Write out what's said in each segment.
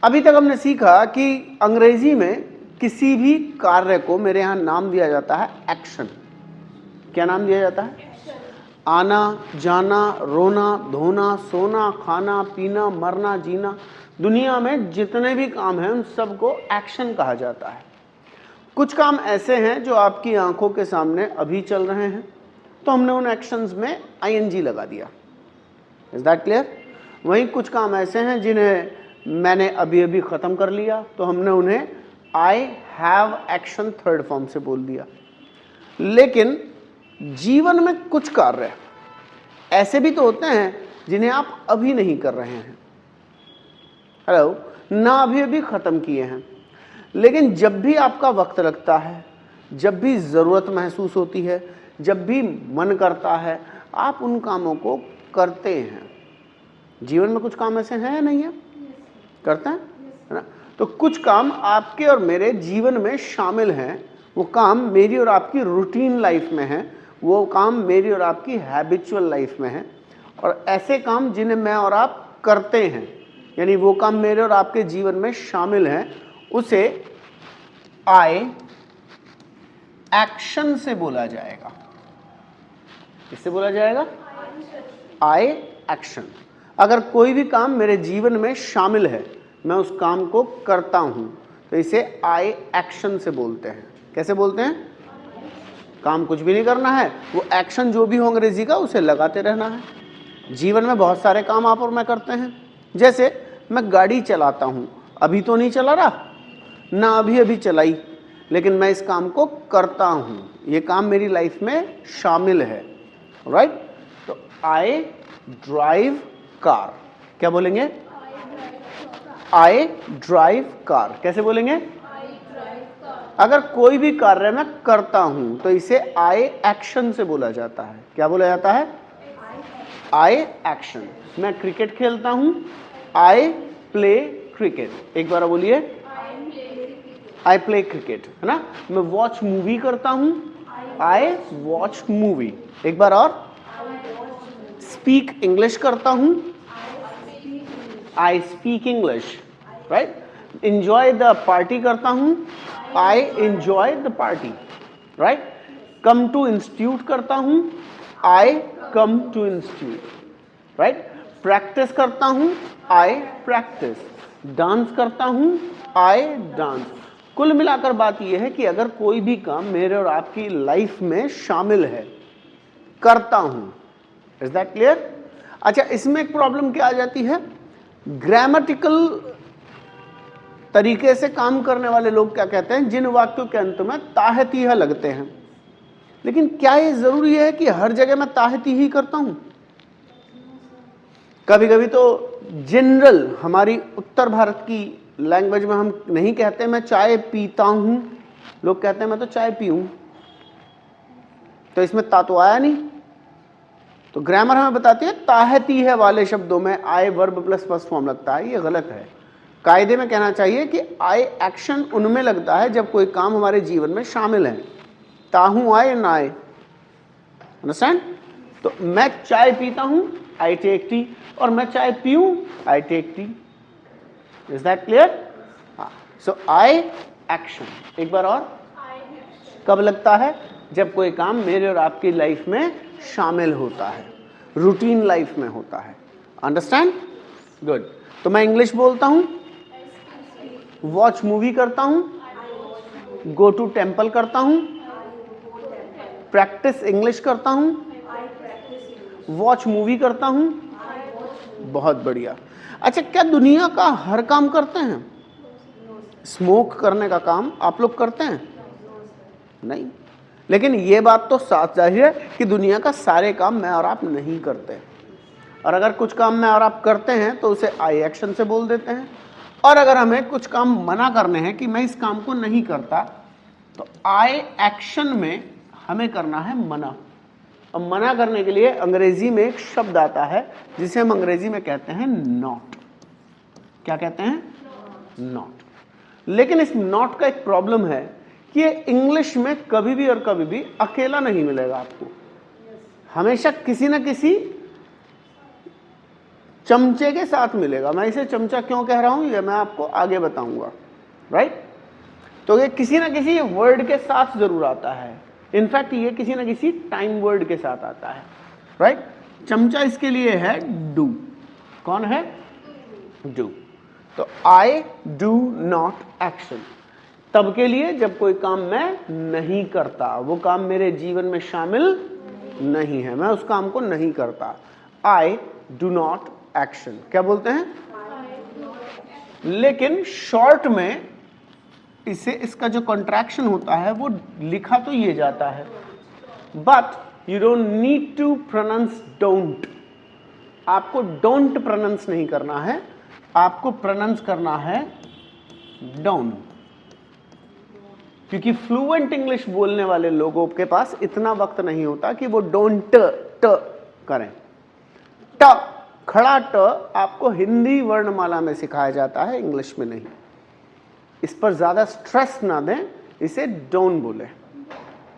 अभी तक हमने सीखा कि अंग्रेजी में किसी भी कार्य को मेरे यहां नाम दिया जाता है एक्शन। क्या नाम दिया जाता है? आना, जाना, रोना, धोना, सोना, खाना, पीना, मरना, जीना। दुनिया में जितने भी काम हैं उन सबको एक्शन कहा जाता है। कुछ काम ऐसे हैं जो आपकी आंखों के सामने अभी चल रहे हैं, तो हमने उन एक्शंस में आईएनजी लगा दिया। Is that clear? वहीं कुछ काम ऐसे हैं जिन्हें मैंने अभी अभी खत्म कर लिया, तो हमने उन्हें I have action third form से बोल दिया। लेकिन जीवन में कुछ कार्य ऐसे भी तो होते हैं जिन्हें आप अभी नहीं कर रहे हैं, हेलो, ना अभी अभी खत्म किए हैं, लेकिन जब भी आपका वक्त लगता है, जब भी जरूरत महसूस होती है, जब भी मन करता है, आप उन कामों को करते हैं। जीवन में कुछ काम ऐसे हैं या नहीं है? करते हैं, है ना? तो कुछ काम आपके और मेरे जीवन में शामिल हैं। वो काम मेरी और आपकी रूटीन लाइफ में है, वो काम मेरी और आपकी हैबिचुअल लाइफ में है, और ऐसे काम जिन्हें मैं और आप करते हैं, यानी वो काम मेरे और आपके जीवन में शामिल हैं, उसे आई एक्शन से बोला जाएगा। किससे बोला जाएगा? आई एक्शन। अगर कोई भी काम मेरे जीवन में शामिल है, मैं उस काम को करता हूं, तो इसे आई एक्शन से बोलते हैं। कैसे बोलते हैं? काम कुछ भी नहीं करना है, वो एक्शन जो भी हो अंग्रेजी का, उसे लगाते रहना है। जीवन में बहुत सारे काम आप और मैं करते हैं। जैसे मैं गाड़ी चलाता हूं, अभी तो नहीं चला रहा, ना अभी अभी चलाई, लेकिन मैं इस काम को करता हूं, ये काम मेरी लाइफ में शामिल है, राइट? तो आई ड्राइव कार। क्या बोलेंगे? I drive car. कैसे बोलेंगे? अगर कोई भी कार्य मैं करता हूं, तो इसे आई एक्शन से बोला जाता है। क्या बोला जाता है? आई एक्शन। मैं क्रिकेट खेलता हूं, आई प्ले क्रिकेट। एक बार बोलिए, आई प्ले क्रिकेट, है ना? मैं वॉच मूवी करता हूं, आई वॉच मूवी। एक बार और, स्पीक इंग्लिश करता हूं, I speak English, right? Enjoy the party करता हूं, I enjoy the party, right? Come to institute करता हूं, I come to institute, right? Practice करता हूं, आई प्रैक्टिस। डांस करता हूं, आई डांस। कुल मिलाकर बात यह है कि अगर कोई भी काम मेरे और आपकी लाइफ में शामिल है, करता हूं। Is that clear? अच्छा, इसमें एक प्रॉब्लम क्या आ जाती है? ग्रामेटिकल तरीके से काम करने वाले लोग क्या कहते हैं, जिन वाक्यों के अंत में ताहतीह लगते हैं। लेकिन क्या ये जरूरी है कि हर जगह मैं ताहती ही करता हूं? कभी कभी तो जनरल हमारी उत्तर भारत की लैंग्वेज में हम नहीं कहते मैं चाय पीता हूं, लोग कहते हैं मैं तो चाय पीऊं। तो इसमें ता तो आया नहीं। तो ग्रामर हमें बताती है ताहती है वाले शब्दों में आई वर्ब प्लस फर्स्ट फॉर्म लगता है, ये गलत है। कायदे में कहना चाहिए कि आई एक्शन उनमें लगता है जब कोई काम हमारे जीवन में शामिल है। ताहू आए ना आए, अंडरस्टैंड? तो मैं चाय पीता हूं, आई टेक टी, और मैं चाय पीऊं, I take tea. Is that clear? हाँ। So I action. एक बार और, कब लगता है? जब कोई काम मेरे और आपकी लाइफ में शामिल होता है, रूटीन लाइफ में होता है। अंडरस्टैंड? गुड। तो मैं इंग्लिश बोलता हूं, वॉच मूवी करता हूं, गो टू टेम्पल करता हूं, प्रैक्टिस इंग्लिश करता हूं, वॉच मूवी करता हूं। बहुत बढ़िया। अच्छा, क्या दुनिया का हर काम करते हैं? स्मोक करने का काम आप लोग करते हैं? नहीं। लेकिन ये बात तो साफ जाहिर है कि दुनिया का सारे काम मैं और आप नहीं करते, और अगर कुछ काम मैं और आप करते हैं तो उसे आई एक्शन से बोल देते हैं। और अगर हमें कुछ काम मना करने हैं कि मैं इस काम को नहीं करता, तो आई एक्शन में हमें करना है मना। अब मना करने के लिए अंग्रेजी में एक शब्द आता है जिसे हम अंग्रेजी में कहते हैं नॉट। क्या कहते हैं? नॉट। लेकिन इस नॉट का एक प्रॉब्लम है कि ये इंग्लिश में कभी भी और कभी भी अकेला नहीं मिलेगा आपको। हमेशा किसी न किसी चमचे के साथ मिलेगा। मैं इसे चमचा क्यों कह रहा हूं ये मैं आपको आगे बताऊंगा, राइट। तो ये किसी ना किसी वर्ड के साथ जरूर आता है, इनफैक्ट ये किसी ना किसी टाइम वर्ड के साथ आता है, राइट। चमचा इसके लिए है डू। कौन है? डू। तो आई डू नॉट एक्शन तब के लिए जब कोई काम मैं नहीं करता, वो काम मेरे जीवन में शामिल नहीं है, मैं उस काम को नहीं करता। आई डू नॉट एक्शन क्या बोलते हैं? लेकिन शॉर्ट में इसे इसका जो कॉन्ट्रैक्शन होता है वो लिखा तो ये जाता है, but you don't need to pronounce don't. आपको डोंट प्रोनाउंस नहीं करना है, आपको प्रोनाउंस करना है डोंट, क्योंकि फ्लुएंट इंग्लिश बोलने वाले लोगों के पास इतना वक्त नहीं होता कि वो डोंट ट करें। ट खड़ा ट आपको हिंदी वर्णमाला में सिखाया जाता है, इंग्लिश में नहीं। इस पर ज्यादा स्ट्रेस ना दें, इसे डोंट बोले।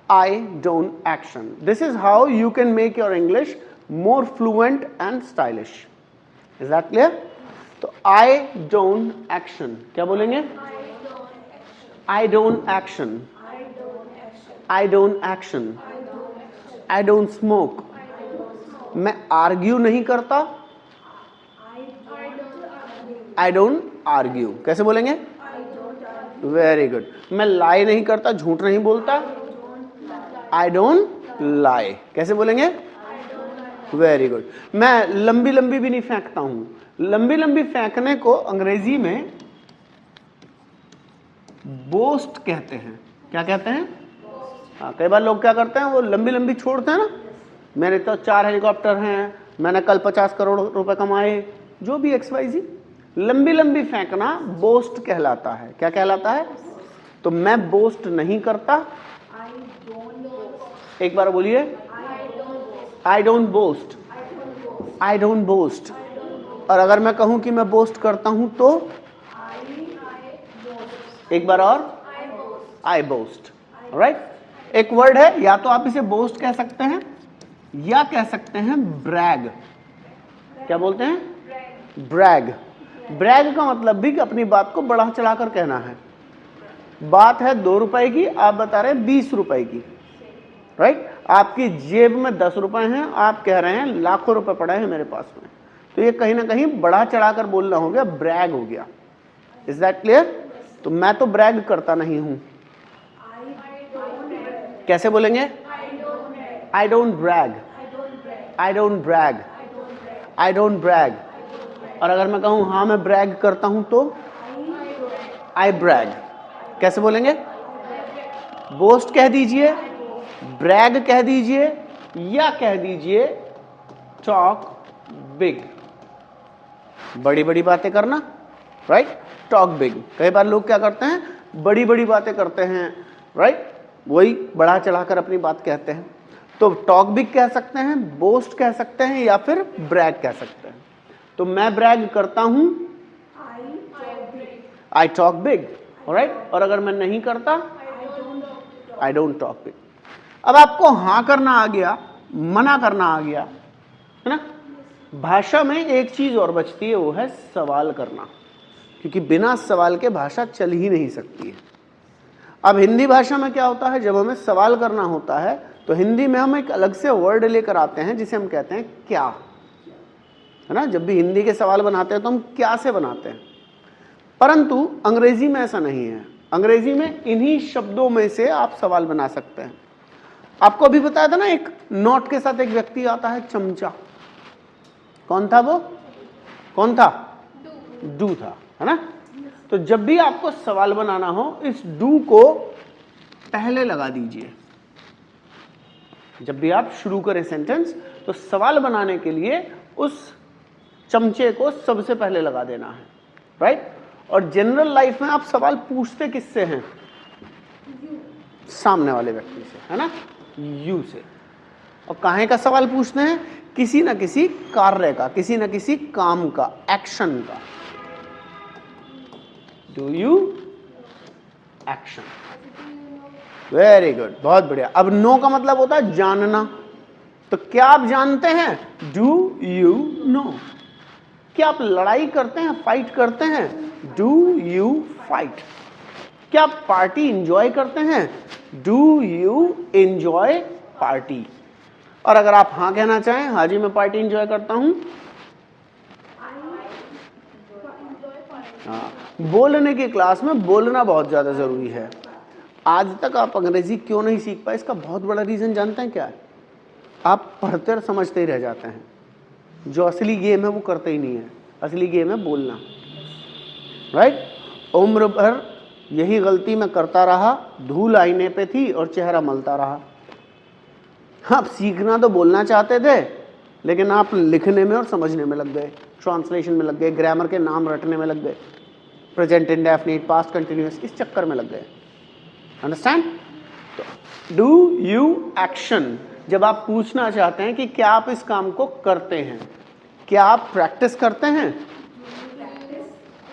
I don't action, this is how you can make your English more fluent and stylish. Is that clear? तो आई डोंट एक्शन क्या बोलेंगे? I don't action. I don't action. I don't smoke. मैं argue नहीं करता। I don't argue. कैसे बोलेंगे? Very good. मैं lie नहीं करता, झूठ नहीं बोलता। I don't lie. कैसे बोलेंगे? Very good. मैं लंबी लंबी भी नहीं फेंकता हूं। लंबी लंबी फेंकने को अंग्रेजी में बोस्ट कहते हैं। क्या कहते हैं? हाँ, कई बार लोग क्या करते हैं, वो लंबी लंबी छोड़ते हैं ना, मेरे तो 4 हेलीकॉप्टर हैं, मैंने कल 50 करोड़ रुपए कमाए, जो भी XYZ। लंबी लंबी फेंकना बोस्ट कहलाता है। क्या कहलाता है? तो मैं बोस्ट नहीं करता। एक बार बोलिए, I don't boast. I don't boast. और अगर मैं कहूं कि मैं बोस्ट करता हूं तो एक बार और, आई बोस्ट, राइट। एक वर्ड है, या तो आप इसे बोस्ट कह सकते हैं या कह सकते हैं ब्रैग। क्या बोलते हैं? ब्रैग। ब्रैग का मतलब भी कि अपनी बात को बढ़ा चढ़ाकर कहना है। बात है 2 रुपए की, आप बता रहे हैं 20 रुपए की, राइट। आपकी जेब में 10 रुपए हैं, आप कह रहे हैं लाखों रुपए पड़े हैं मेरे पास में। तो ये कहीं ना कहीं बढ़ा चढ़ाकर बोलना हो गया, ब्रैग हो गया। Is that clear? तो मैं तो ब्रैग करता नहीं हूं। कैसे बोलेंगे? I don't brag. I don't brag. I don't brag. और अगर मैं कहूं हाँ मैं ब्रैग करता हूं तो आई ब्रैग। कैसे बोलेंगे? बोस्ट कह दीजिए, ब्रैग कह दीजिए, या कह दीजिए टॉक बिग। बड़ी बड़ी बातें करना, राइट। Talk big. कई बार लोग क्या करते हैं, बड़ी बड़ी बातें करते हैं, राइट, वही बढ़ा चढ़ाकर अपनी बात कहते हैं। तो टॉक बिग कह सकते हैं, बोस्ट कह सकते हैं, या फिर ब्रैग कह सकते हैं। तो मैं ब्रैग करता हूं, आई टॉक बिग, राइट। और अगर मैं नहीं करता, आई डोंट टॉक बिग। अब आपको हाँ करना आ गया, मना करना आ गया, है ना। भाषा में एक चीज और बचती है, वो है सवाल करना, क्योंकि बिना सवाल के भाषा चल ही नहीं सकती है। अब हिंदी भाषा में क्या होता है, जब हमें सवाल करना होता है तो हिंदी में हम एक अलग से वर्ड लेकर आते हैं जिसे हम कहते हैं क्या, है ना। जब भी हिंदी के सवाल बनाते हैं तो हम क्या से बनाते हैं, परंतु अंग्रेजी में ऐसा नहीं है। अंग्रेजी में इन्हीं शब्दों में से आप सवाल बना सकते हैं। आपको अभी बताया था ना, एक नोट के साथ एक व्यक्ति आता है, चमचा। कौन था वो? कौन था? डू था, है ना। तो जब भी आपको सवाल बनाना हो, इस डू को पहले लगा दीजिए। जब भी आप शुरू करें सेंटेंस, तो सवाल बनाने के लिए उस चमचे को सबसे पहले लगा देना है, राइट। और जनरल लाइफ में आप सवाल पूछते किससे हैं? सामने वाले व्यक्ति से, है ना, यू से। और काहे का सवाल पूछते हैं? किसी ना किसी कार्य का, किसी ना किसी काम का, एक्शन का। Do you action. Very good, बहुत बढ़िया। अब नो का मतलब होता है जानना। तो क्या आप जानते हैं? Do you know. क्या आप लड़ाई करते हैं, फाइट करते हैं? Do you fight? क्या आप पार्टी इंजॉय करते हैं? Do you enjoy party? और अगर आप हाँ कहना चाहें, हाँ जी मैं पार्टी इंजॉय करता हूं, हाँ, बोलने की क्लास में बोलना बहुत ज़्यादा ज़रूरी है। आज तक आप अंग्रेजी क्यों नहीं सीख पाए, इसका बहुत बड़ा रीज़न जानते हैं क्या है? आप पढ़ते और समझते ही रह जाते हैं। जो असली गेम है वो करते ही नहीं है। असली गेम है बोलना, राइट? उम्र भर यही गलती मैं करता रहा, धूल आईने पे थी और चेहरा मलता रहा। आप सीखना तो बोलना चाहते थे, लेकिन आप लिखने में और समझने में लग गए, ट्रांसलेशन में लग गए, ग्रामर के नाम रटने में लग गए, प्रेजेंट इंडेफिनिट, पास्ट कंटिन्यूअस, इस चक्कर में लग गए। अंडरस्टैंड? तो डू यू एक्शन, जब आप पूछना चाहते हैं कि क्या आप इस काम को करते हैं, क्या आप प्रैक्टिस करते हैं?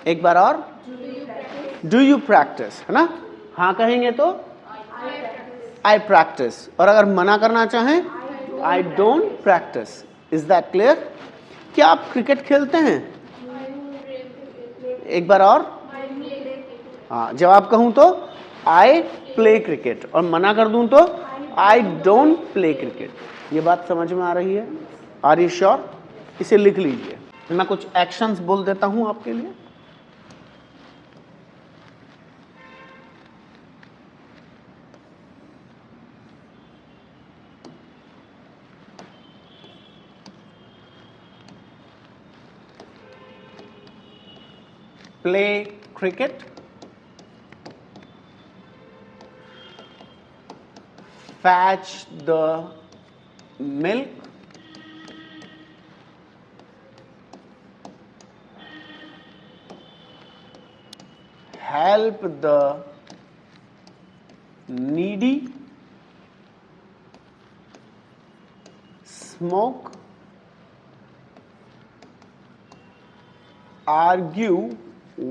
एक बार और, डू यू प्रैक्टिस, है ना? हाँ कहेंगे तो आई प्रैक्टिस, और अगर मना करना चाहें I don't practice. Is that clear? क्या आप क्रिकेट खेलते हैं? एक बार और, हाँ, जवाब कहूं तो आई प्ले क्रिकेट, और मना कर दूं तो आई डोंट प्ले क्रिकेट। ये बात समझ में आ रही है? Are you sure? इसे लिख लीजिए। मैं कुछ एक्शंस बोल देता हूं आपके लिए। Play cricket, fetch the milk, help the needy, smoke, argue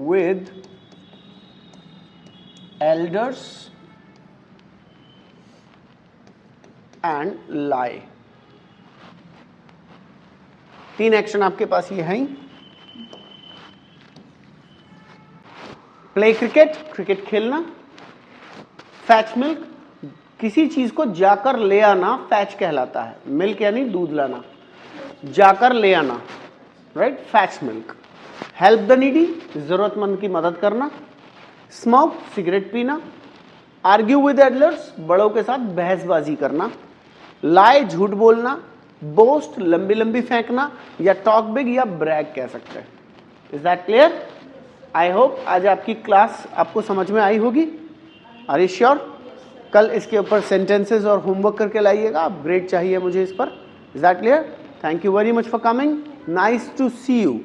with elders and lie। 3 action आपके पास ये हैं। प्ले क्रिकेट, क्रिकेट खेलना, फैच मिल्क, किसी चीज को जाकर ले आना फैच कहलाता है। मिल्क यानी दूध लाना, जाकर ले आना, right? Fetch milk. Help the needy, जरूरतमंद की मदद करना। स्मोक, सिगरेट पीना। आर्ग्यू विद एडलर्स, बड़ों के साथ बहसबाजी करना। लाई, झूठ बोलना। बोस्ट, लंबी लंबी फेंकना, या टॉक बिग या ब्रैग कह सकते हैं। Is that clear? I hope आज आपकी क्लास आपको समझ में आई होगी। Are you sure? कल इसके ऊपर सेंटेंसेस और होमवर्क करके लाइएगा, ग्रेड चाहिए मुझे इस पर। Is that clear? Thank you very much for coming, nice to see you.